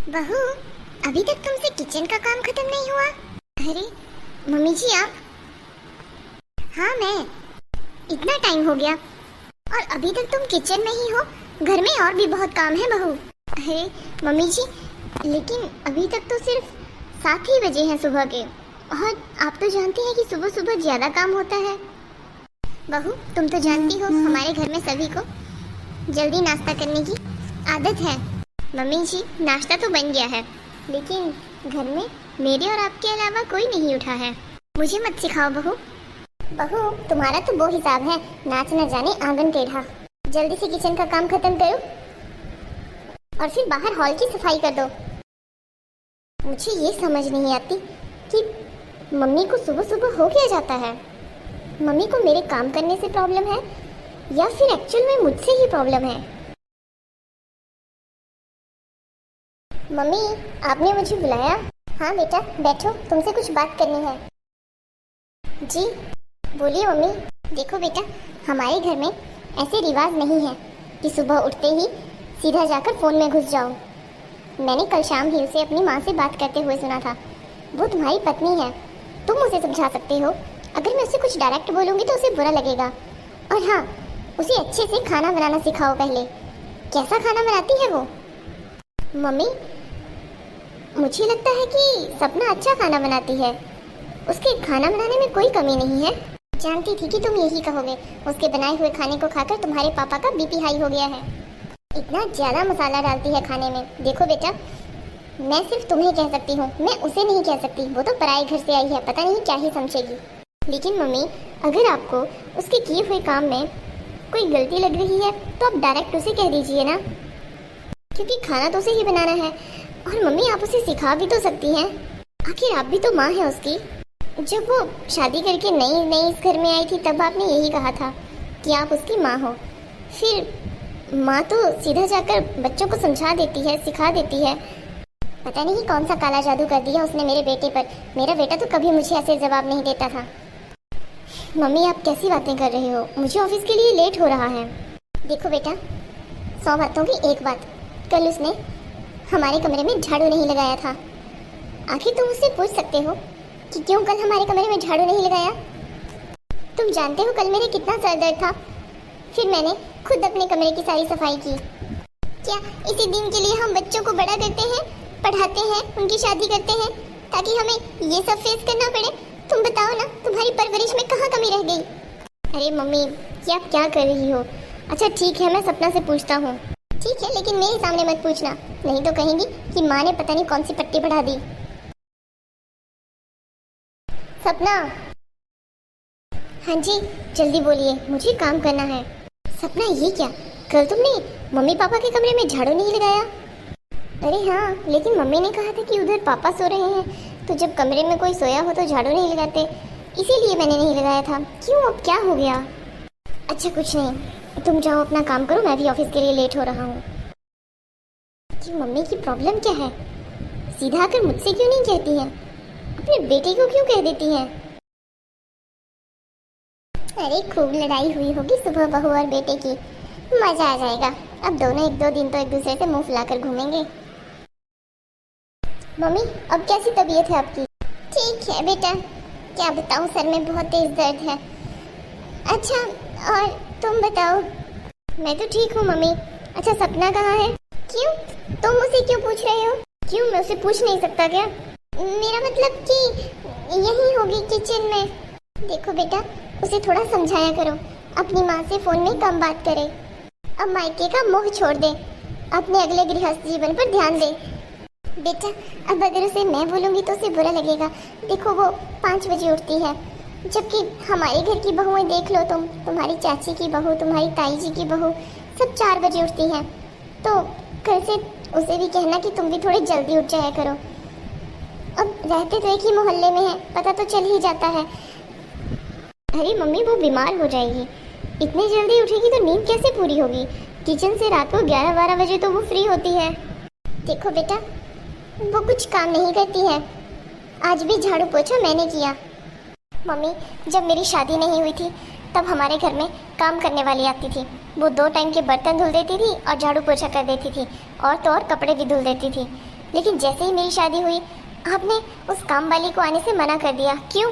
बहू, अभी तक तुमसे किचन का काम खत्म नहीं हुआ? अरे मम्मी जी आप। हाँ मैं। इतना टाइम हो गया और अभी तक तुम किचन में ही हो? घर में और भी बहुत काम है बहू। अरे मम्मी जी, लेकिन अभी तक तो सिर्फ 7 ही बजे हैं सुबह के, और आप तो जानती हैं कि सुबह सुबह ज्यादा काम होता है। बहू तुम तो जानती हो हमारे घर में सभी को जल्दी नाश्ता करने की आदत है। मम्मी जी नाश्ता तो बन गया है, लेकिन घर में मेरे और आपके अलावा कोई नहीं उठा है। मुझे मत सिखाओ बहू। बहू तुम्हारा तो वो हिसाब है, नाच न जाने आंगन टेढ़ा। जल्दी से किचन का काम खत्म करो और फिर बाहर हॉल की सफाई कर दो। मुझे ये समझ नहीं आती कि मम्मी को सुबह सुबह हो क्या जाता है। मम्मी को मेरे काम करने से प्रॉब्लम है या फिर एक्चुअल में मुझसे ही प्रॉब्लम है। मम्मी आपने मुझे बुलाया? हाँ बेटा बैठो, तुमसे कुछ बात करनी है। जी बोलिए मम्मी। देखो बेटा, हमारे घर में ऐसे रिवाज नहीं है कि सुबह उठते ही सीधा जाकर फ़ोन में घुस जाओ। मैंने कल शाम ही उसे अपनी माँ से बात करते हुए सुना था। वो तुम्हारी पत्नी है, तुम उसे समझा सकते हो। अगर मैं उसे कुछ डायरेक्ट बोलूँगी तो उसे बुरा लगेगा। और हाँ, उसे अच्छे से खाना बनाना सिखाओ पहले। कैसा खाना बनाती है वो? मम्मी मुझे लगता है कि सपना अच्छा खाना बनाती है, उसके खाना बनाने में कोई कमी नहीं है। जानती थी कि तुम यही कहोगे। उसके बनाए हुए खाने को खाकर तुम्हारे पापा का बीपी हाई हो गया है। इतना ज़्यादा मसाला डालती है खाने में। देखो बेटा, मैं सिर्फ तुम्हें कह सकती हूँ, मैं उसे नहीं कह सकती। वो तो पराए घर से आई है, पता नहीं क्या ही समझेगी। लेकिन मम्मी अगर आपको उसके किए हुए काम में कोई गलती लग रही है तो आप डायरेक्ट उसे कह दीजिए ना, क्योंकि खाना तो उसे ही बनाना है। और मम्मी आप उसे सिखा भी तो सकती हैं, आखिर आप भी तो माँ हैं उसकी। जब वो शादी करके नई नई इस घर में आई थी तब आपने यही कहा था कि आप उसकी माँ हो। फिर माँ तो सीधा जाकर बच्चों को समझा देती है, सिखा देती है। पता नहीं कौन सा काला जादू कर दिया उसने मेरे बेटे पर। मेरा बेटा तो कभी मुझे ऐसे जवाब नहीं देता था। मम्मी आप कैसी बातें कर रहे हो? मुझे ऑफिस के लिए लेट हो रहा है। देखो बेटा, 100 बातों की एक बात, कल उसने हमारे कमरे में झाड़ू नहीं लगाया था। आखिर तुम उससे पूछ सकते हो कि क्यों कल हमारे कमरे में झाड़ू नहीं लगाया। तुम जानते हो कल मेरे कितना सर दर्द था। फिर मैंने खुद अपने कमरे की सारी सफाई की। क्या इसी दिन के लिए हम बच्चों को बड़ा करते हैं, पढ़ाते हैं, उनकी शादी करते हैं, ताकि हमें ये सब फेस करना पड़े? तुम बताओ ना, तुम्हारी परवरिश में कहाँ कमी रह गई? अरे मम्मी ये आप क्या कर रही हो? अच्छा ठीक है, मैं सपना से पूछता हूँ। ठीक है, लेकिन मेरे सामने मत पूछना, नहीं तो कहेंगी कि माँ ने पता नहीं कौन सी पट्टी पढ़ा दी। सपना। हाँ जी जल्दी बोलिए, मुझे काम करना है। सपना ये क्या, कल तुमने मम्मी पापा के कमरे में झाड़ू नहीं लगाया? अरे हाँ, लेकिन मम्मी ने कहा था कि उधर पापा सो रहे हैं, तो जब कमरे में कोई सोया हो तो झाड़ू नहीं लगाते, इसीलिए मैंने नहीं लगाया था। क्यों, अब क्या हो गया? अच्छा कुछ नहीं, तुम जाओ अपना काम करो, मैं भी ऑफिस के लिए लेट हो रहा हूँ। कि मम्मी की प्रॉब्लम क्या है? सीधा आकर मुझसे क्यों नहीं कहती हैं, अपने बेटे को क्यों कह देती हैं? अरे खूब लड़ाई हुई होगी सुबह बहू और बेटे की, मजा आ जाएगा। अब दोनों 1-2 दिन तो एक दूसरे से मुंह फुलाकर घूमेंगे। मम्मी अब कैसी तबीयत है आपकी? ठीक है बेटा, क्या बताऊँ, सर में बहुत तेज दर्द है। अच्छा और तुम बताओ? मैं तो ठीक हूँ मम्मी। अच्छा सपना कहाँ है? क्यों, तुम उसे क्यों पूछ रहे हो? क्यों, मैं उसे पूछ नहीं सकता क्या? मेरा मतलब कि यही होगी किचन में। देखो बेटा, उसे थोड़ा समझाया करो, अपनी माँ से फोन में कम बात करे, अब मायके का मोह छोड़ दे, अपने अगले गृहस्थ जीवन पर ध्यान दे। बेटा अब अगर उसे मैं बोलूँगी तो उसे बुरा लगेगा। देखो वो 5 बजे उठती है, जबकि हमारे घर की बहुएं देख लो तुम, तुम्हारी चाची की बहू, तुम्हारी ताई जी की बहू सब 4 बजे उठती हैं। तो कल से उसे भी कहना कि तुम भी थोड़ी जल्दी उठ जाया करो। अब रहते तो एक ही मोहल्ले में है, पता तो चल ही जाता है। अरे मम्मी वो बीमार हो जाएगी, इतनी जल्दी उठेगी तो नींद कैसे पूरी होगी? किचन से रात को 11-12 बजे तो वो फ्री होती है। देखो बेटा, वो कुछ काम नहीं करती है, आज भी झाड़ू पोछा मैंने किया। मम्मी जब मेरी शादी नहीं हुई थी तब हमारे घर में काम करने वाली आती थी, वो 2 टाइम के बर्तन धुल देती थी और झाड़ू पोछा कर देती थी, और तो और कपड़े भी धुल देती थी। लेकिन जैसे ही मेरी शादी हुई आपने उस काम वाली को आने से मना कर दिया। क्यों?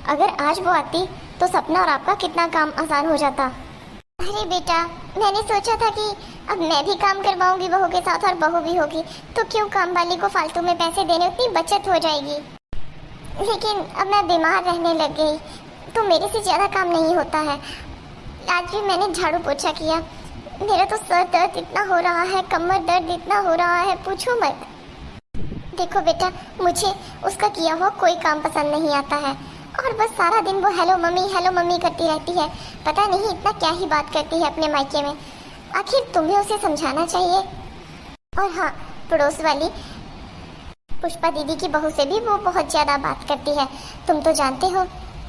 अगर आज वो आती तो सपना और आपका कितना काम आसान हो जाता। अरे बेटा, मैंने सोचा था कि अब मैं भी काम करवाऊंगी बहू के साथ और बहू भी होगी, तो क्यों काम वाली को फालतू में पैसे देने, उतनी बचत हो जाएगी। लेकिन अब मैं बीमार रहने लग गई तो मेरे से ज़्यादा काम नहीं होता है। आज भी मैंने झाड़ू पोछा किया, मेरा तो सर दर्द इतना हो रहा है, कमर दर्द इतना हो रहा है, पूछो मत। देखो बेटा, मुझे उसका किया हुआ कोई काम पसंद नहीं आता है और बस सारा दिन वो हेलो मम्मी करती रहती है। पता नहीं इतना क्या ही बात करती है अपने मायके में। आखिर तुम्हें उसे समझाना चाहिए। और हाँ, पड़ोस वाली पुष्पा दीदी की बहू से भी वो बहुत ज़्यादा बात करती है। तुम तो जानते हो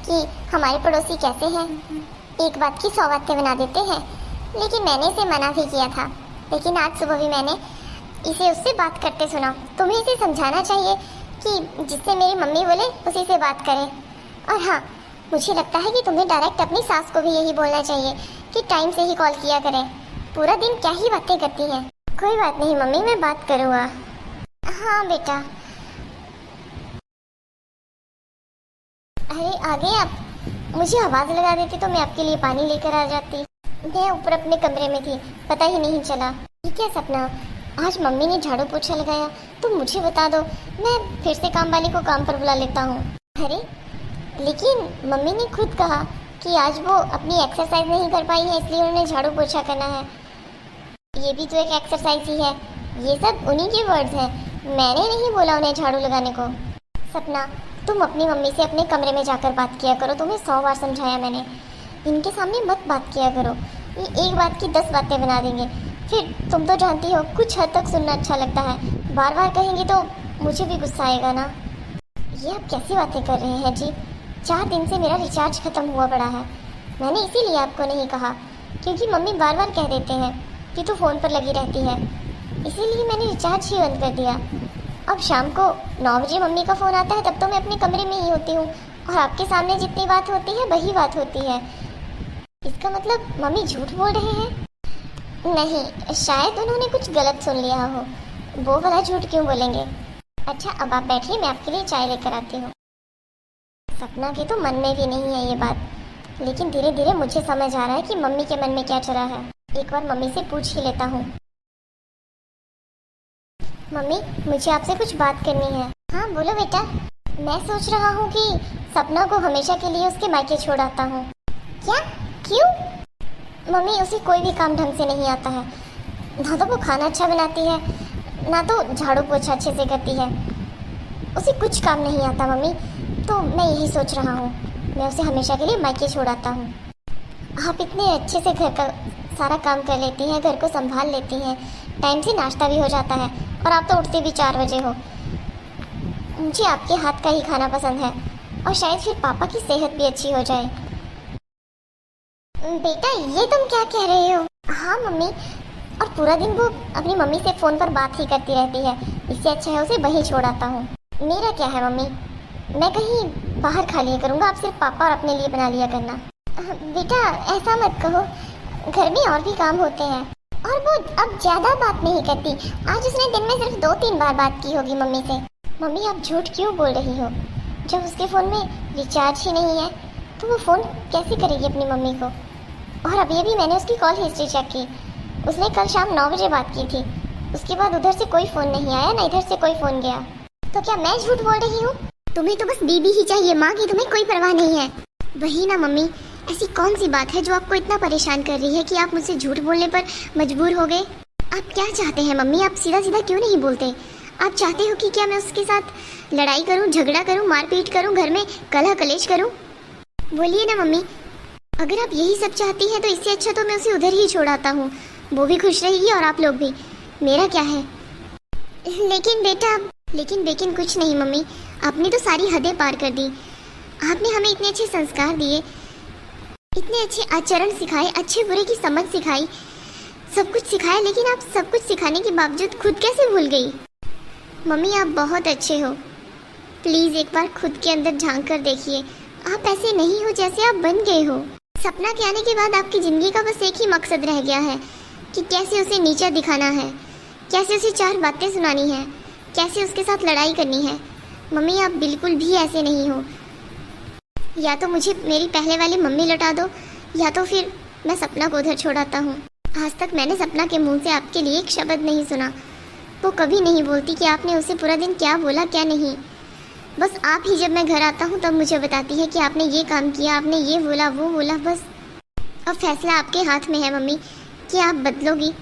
कि हमारे पड़ोसी कैसे हैं, एक बात की 100 बातें बना देते हैं। लेकिन मैंने इसे मना भी किया था, लेकिन आज सुबह भी मैंने इसे उससे बात करते सुना। तुम्हें इसे समझाना चाहिए कि जिससे मेरी मम्मी बोले उसी से बात करें। और हाँ, मुझे लगता है कि तुम्हें डायरेक्ट अपनी सास को भी यही बोलना चाहिए कि टाइम से ही कॉल किया करें। पूरा दिन क्या ही बातें करती हैं। कोई बात नहीं मम्मी, मैं बात करूँगा। हाँ बेटा। अरे आ गए आप? मुझे आवाज़ लगा देती तो मैं आपके लिए पानी लेकर आ जाती। मैं ऊपर अपने कमरे में थी, पता ही नहीं चला। ठीक है सपना, आज मम्मी ने झाड़ू पोछा लगाया तो मुझे बता दो, मैं फिर से काम वाली को काम पर बुला लेता हूँ। अरे लेकिन मम्मी ने खुद कहा कि आज वो अपनी एक्सरसाइज नहीं कर पाई है, इसलिए उन्हें झाड़ू पोछा करना है। ये भी तो एक एक्सरसाइज ही है। ये सब उन्हीं के वर्ड्स हैं, मैंने नहीं बोला उन्हें झाड़ू लगाने को। सपना, तुम अपनी मम्मी से अपने कमरे में जाकर बात किया करो। तुम्हें 100 बार समझाया मैंने, इनके सामने मत बात किया करो। ये एक बात की 10 बातें बना देंगे। फिर तुम तो जानती हो कुछ हद तक सुनना अच्छा लगता है, बार बार कहेंगे तो मुझे भी गुस्सा आएगा ना। ये आप कैसी बातें कर रहे हैं जी? 4 दिन से मेरा रिचार्ज खत्म हुआ पड़ा है। मैंने इसीलिए आपको नहीं कहा क्योंकि मम्मी बार बार कह देते हैं कि तू फ़ोन पर लगी रहती है, इसीलिए मैंने रिचार्ज ही बंद कर दिया। अब शाम को 9 बजे मम्मी का फ़ोन आता है, तब तो मैं अपने कमरे में ही होती हूँ और आपके सामने जितनी बात होती है वही बात होती है। इसका मतलब मम्मी झूठ बोल रहे हैं? नहीं, शायद उन्होंने कुछ गलत सुन लिया हो। वो वाला झूठ क्यों बोलेंगे? अच्छा अब आप बैठिए, मैं आपके लिए चाय लेकर आती हूँ। सपना के तो मन में भी नहीं है ये बात, लेकिन धीरे धीरे मुझे समझ आ रहा है कि मम्मी के मन में क्या चला है। एक बार मम्मी से पूछ ही लेता हूँ। मम्मी, मुझे आपसे कुछ बात करनी है। हाँ बोलो बेटा। मैं सोच रहा हूँ कि सपना को हमेशा के लिए उसके मायके छोड़ आता हूँ। क्या? क्यों? मम्मी, उसे कोई भी काम ढंग से नहीं आता है। ना तो वो खाना अच्छा बनाती है, ना तो झाड़ू पोछा अच्छे से करती है। उसे कुछ काम नहीं आता मम्मी, तो मैं यही सोच रहा हूँ मैं उसे हमेशा के लिए मायके छोड़ आता हूँ। आप इतने अच्छे से घर का सारा काम कर लेती हैं, घर को संभाल लेती हैं, टाइम से नाश्ता भी हो जाता है और आप तो उठते भी 4 बजे हो। मुझे आपके हाथ का ही खाना पसंद है और शायद फिर पापा की सेहत भी अच्छी हो जाए। बेटा, ये तुम क्या कह रहे हो? हाँ मम्मी, और पूरा दिन वो अपनी मम्मी से फ़ोन पर बात ही करती रहती है, इससे अच्छा है उसे वहीं छोड़ आता हूँ। मेरा क्या है मम्मी, मैं कहीं बाहर खा लिया करूँगा, आप सिर्फ पापा और अपने लिए बना लिया करना। बेटा ऐसा मत कहो, घर में और भी काम होते हैं और वो अब ज़्यादा बात नहीं करती। आज उसने दिन में सिर्फ 2-3 बार बात की होगी मम्मी से। मम्मी आप झूठ क्यों बोल रही हो? जब उसके फ़ोन में रिचार्ज ही नहीं है तो वो फ़ोन कैसे करेगी अपनी मम्मी को? और अभी मैंने उसकी कॉल हिस्ट्री चेक की, उसने कल शाम 9 बजे बात की थी। उसके बाद उधर से कोई फ़ोन नहीं आया, ना इधर से कोई फ़ोन गया। तो क्या मैं झूठ बोल रही हूँ? तुम्हें तो बस बीबी ही चाहिए, माँ की तुम्हें कोई परवाह नहीं है। वही ना मम्मी, ऐसी कौन सी बात है जो आपको इतना परेशान कर रही है कि आप मुझसे झूठ बोलने पर मजबूर हो गए? आप क्या चाहते हैं मम्मी? आप सीधा सीधा क्यों नहीं बोलते? आप चाहते हो कि क्या मैं उसके साथ लड़ाई करूं, झगड़ा करूं, मारपीट करूं, घर में कलह कलेश करूं? बोलिए ना मम्मी। अगर आप यही सब चाहती हैं तो इससे अच्छा तो मैं उसे उधर ही छोड़ आता हूँ, वो भी खुश रहेगी और आप लोग भी। मेरा क्या है? लेकिन बेटा, लेकिन कुछ नहीं मम्मी, आपने तो सारी हदें पार कर दी। आपने हमें इतने अच्छे संस्कार दिए, इतने अच्छे आचरण सिखाए, अच्छे बुरे की समझ सिखाई, सब कुछ सिखाया, लेकिन आप सब कुछ सिखाने के बावजूद खुद कैसे भूल गई? मम्मी आप बहुत अच्छे हो, प्लीज़ एक बार खुद के अंदर झांक कर देखिए। आप ऐसे नहीं हो जैसे आप बन गए हो। सपना के आने के बाद आपकी ज़िंदगी का बस एक ही मकसद रह गया है कि कैसे उसे नीचा दिखाना है, कैसे उसे 4 बातें सुनानी है, कैसे उसके साथ लड़ाई करनी है। मम्मी आप बिल्कुल भी ऐसे नहीं हो। या तो मुझे मेरी पहले वाली मम्मी लौटा दो, या तो फिर मैं सपना को उधर छोड़ आता हूँ। आज तक मैंने सपना के मुंह से आपके लिए एक शब्द नहीं सुना। वो कभी नहीं बोलती कि आपने उसे पूरा दिन क्या बोला क्या नहीं। बस आप ही जब मैं घर आता हूँ तब मुझे बताती है कि आपने ये काम किया, आपने ये बोला वो बोला। बस अब फैसला आपके हाथ में है मम्मी कि आप बदलोगी,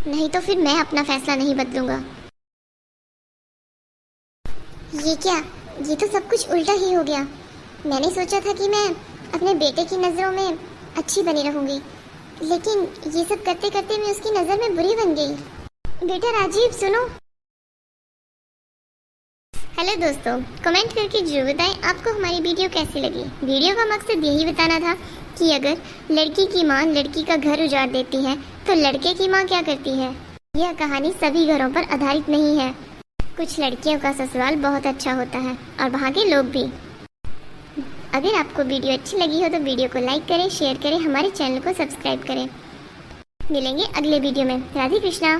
नहीं तो फिर मैं अपना फैसला नहीं बदलूंगा। ये क्या, ये तो सब कुछ उल्टा ही हो गया। मैंने सोचा था कि मैं अपने बेटे की नज़रों में अच्छी बनी रहूंगी, लेकिन ये सब करते करते मैं उसकी नज़र में बुरी बन गई। बेटा राजीव सुनो। हेलो दोस्तों, कमेंट करके जरूर बताएं आपको हमारी वीडियो कैसी लगी। वीडियो का मकसद यही बताना था कि अगर लड़की की माँ लड़की का घर उजाड़ देती है तो लड़के की माँ क्या करती है। यह कहानी सभी घरों पर आधारित नहीं है। कुछ लड़कियों का ससुराल बहुत अच्छा होता है और वहाँ के लोग भी। अगर आपको वीडियो अच्छी लगी हो तो वीडियो को लाइक करें, शेयर करें, हमारे चैनल को सब्सक्राइब करें। मिलेंगे अगले वीडियो में। राधे कृष्णा।